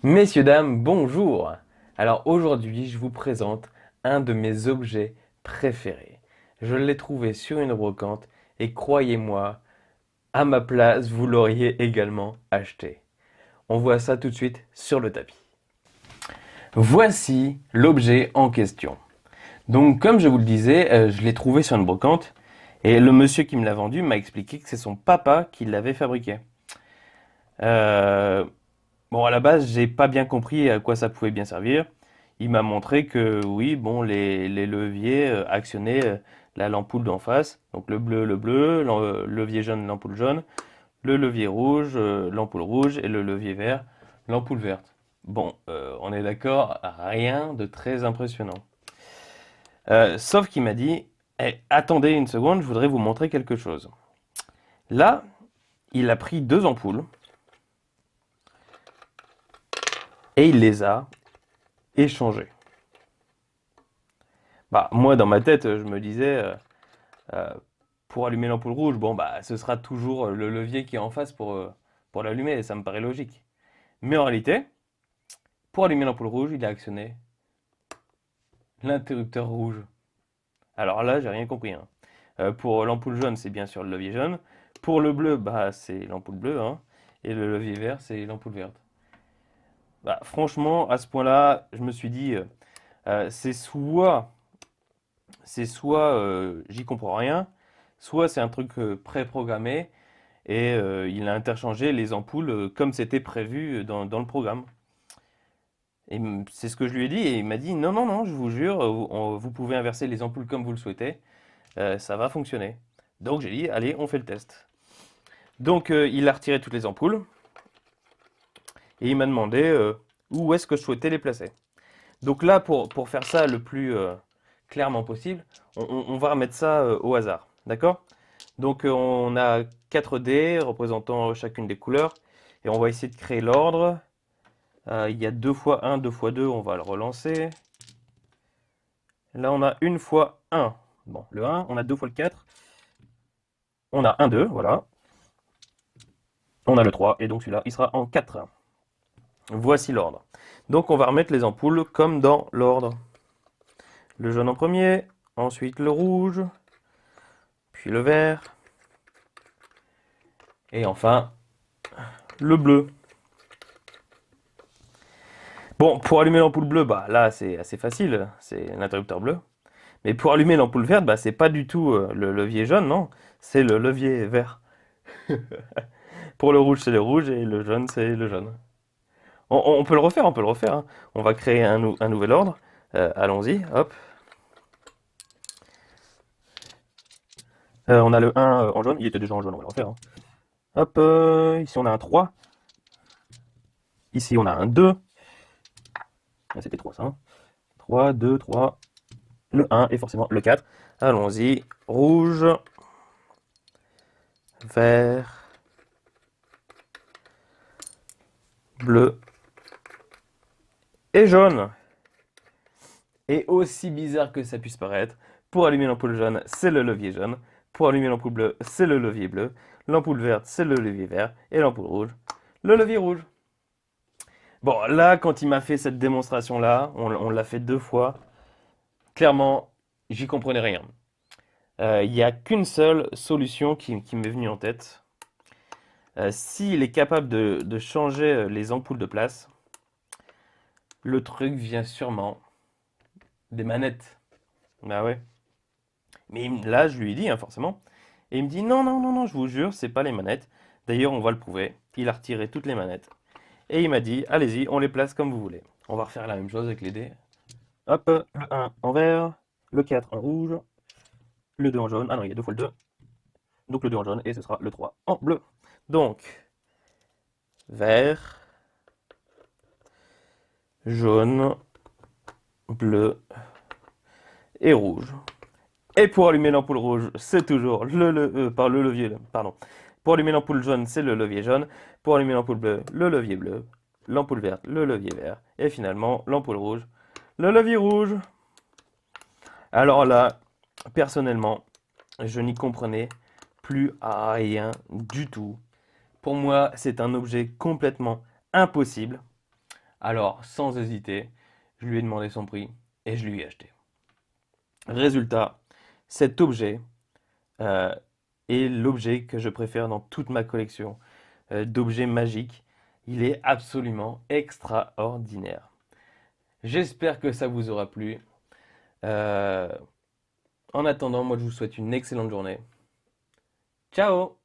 Messieurs, dames, bonjour! Alors aujourd'hui, je vous présente un de mes objets préférés. Je l'ai trouvé sur une brocante et croyez-moi, à ma place, vous l'auriez également acheté. On voit ça tout de suite sur le tapis. Voici l'objet en question. Donc comme je vous le disais, je l'ai trouvé sur une brocante et le monsieur qui me l'a vendu m'a expliqué que c'est son papa qui l'avait fabriqué. Euh, Bon, à la base, j'ai pas bien compris à quoi ça pouvait bien servir. Il m'a montré que oui, bon, les leviers actionnaient la l'ampoule d'en face. Donc le bleu, le levier jaune, l'ampoule jaune, le levier rouge, l'ampoule rouge et le levier vert, l'ampoule verte. Bon, on est d'accord, rien de très impressionnant. Sauf qu'il m'a dit, eh, attendez une seconde, je voudrais vous montrer quelque chose. Là, il a pris deux ampoules et il les a échangées. Bah, moi, dans ma tête, je me disais, euh, pour allumer l'ampoule rouge, bon, bah, ce sera toujours le levier qui est en face pour l'allumer, et ça me paraît logique. Mais en réalité, pour allumer l'ampoule rouge, il a actionné l'interrupteur rouge. Alors là, j'ai rien compris, hein. Pour l'ampoule jaune, c'est bien sûr le levier jaune. Pour le bleu, bah, c'est l'ampoule bleue, hein. Et le levier vert, c'est l'ampoule verte. Bah, franchement, à ce point-là, je me suis dit, c'est soit j'y comprends rien, soit c'est un truc préprogrammé et il a interchangé les ampoules comme c'était prévu dans le programme. Et c'est ce que je lui ai dit et il m'a dit non, non, non, je vous jure, vous pouvez inverser les ampoules comme vous le souhaitez, ça va fonctionner. Donc j'ai dit allez, on fait le test. Donc il a retiré toutes les ampoules et il m'a demandé où est-ce que je souhaitais les placer. Donc là, pour faire ça le plus clairement possible, on va remettre ça au hasard, d'accord? Donc on a 4 dés représentant chacune des couleurs et on va essayer de créer l'ordre. Il y a 2 fois 1, 2 fois 2, on va le relancer. Là on a 1 fois 1. Bon, le 1, on a 2 fois le 4. On a 1, 2, voilà. On a le 3 et donc celui-là il sera en 4. Voici l'ordre. Donc on va remettre les ampoules comme dans l'ordre. Le jaune en premier, ensuite le rouge, puis le vert, et enfin le bleu. Bon, pour allumer l'ampoule bleue, bah là c'est assez facile, c'est l'interrupteur bleu. Mais pour allumer l'ampoule verte, bah c'est pas du tout le levier jaune, non, c'est le levier vert. Pour le rouge, c'est le rouge et le jaune, c'est le jaune. On peut le refaire, on peut le refaire, hein. On va créer un nouvel ordre. Allons-y, hop. On a le 1 en jaune, il était déjà en jaune, on va le refaire, hein. Hop, ici on a un 3. Ici on a un 2. Ah, c'était 3 ça, hein. 3, 2, 3. Le 1 et forcément le 4. Allons-y, rouge, vert, bleu et jaune. Et aussi bizarre que ça puisse paraître, pour allumer l'ampoule jaune, c'est le levier jaune. Pour allumer l'ampoule bleue, c'est le levier bleu. L'ampoule verte, c'est le levier vert. Et l'ampoule rouge, le levier rouge. Bon, là, quand il m'a fait cette démonstration-là, on l'a fait 2 fois. Clairement, j'y comprenais rien. Il n'y a qu'une seule solution qui m'est venue en tête. S'il est capable de changer les ampoules de place, le truc vient sûrement des manettes. Bah ouais. Mais là, je lui ai dit, hein, forcément. Et il me dit, non, non, non, non, je vous jure, c'est pas les manettes. D'ailleurs, on va le prouver. Il a retiré toutes les manettes. Et il m'a dit, allez-y, on les place comme vous voulez. On va refaire la même chose avec les dés. Hop, le 1 en vert, le 4 en rouge, le 2 en jaune. Ah non, il y a 2 fois le 2. Donc le 2 en jaune, et ce sera le 3 en bleu. Donc, vert, jaune, bleu et rouge. Et pour allumer l'ampoule rouge, c'est toujours par le levier, pardon. Pour allumer l'ampoule jaune, c'est le levier jaune. Pour allumer l'ampoule bleue, le levier bleu. L'ampoule verte, le levier vert. Et finalement, l'ampoule rouge, le levier rouge. Alors là, personnellement, je n'y comprenais plus à rien du tout. Pour moi, c'est un objet complètement impossible. Alors, sans hésiter, je lui ai demandé son prix et je lui ai acheté. Résultat, cet objet euh, est l'objet que je préfère dans toute ma collection d'objets magiques. Il est absolument extraordinaire. J'espère que ça vous aura plu. Euh, En attendant, moi je vous souhaite une excellente journée. Ciao!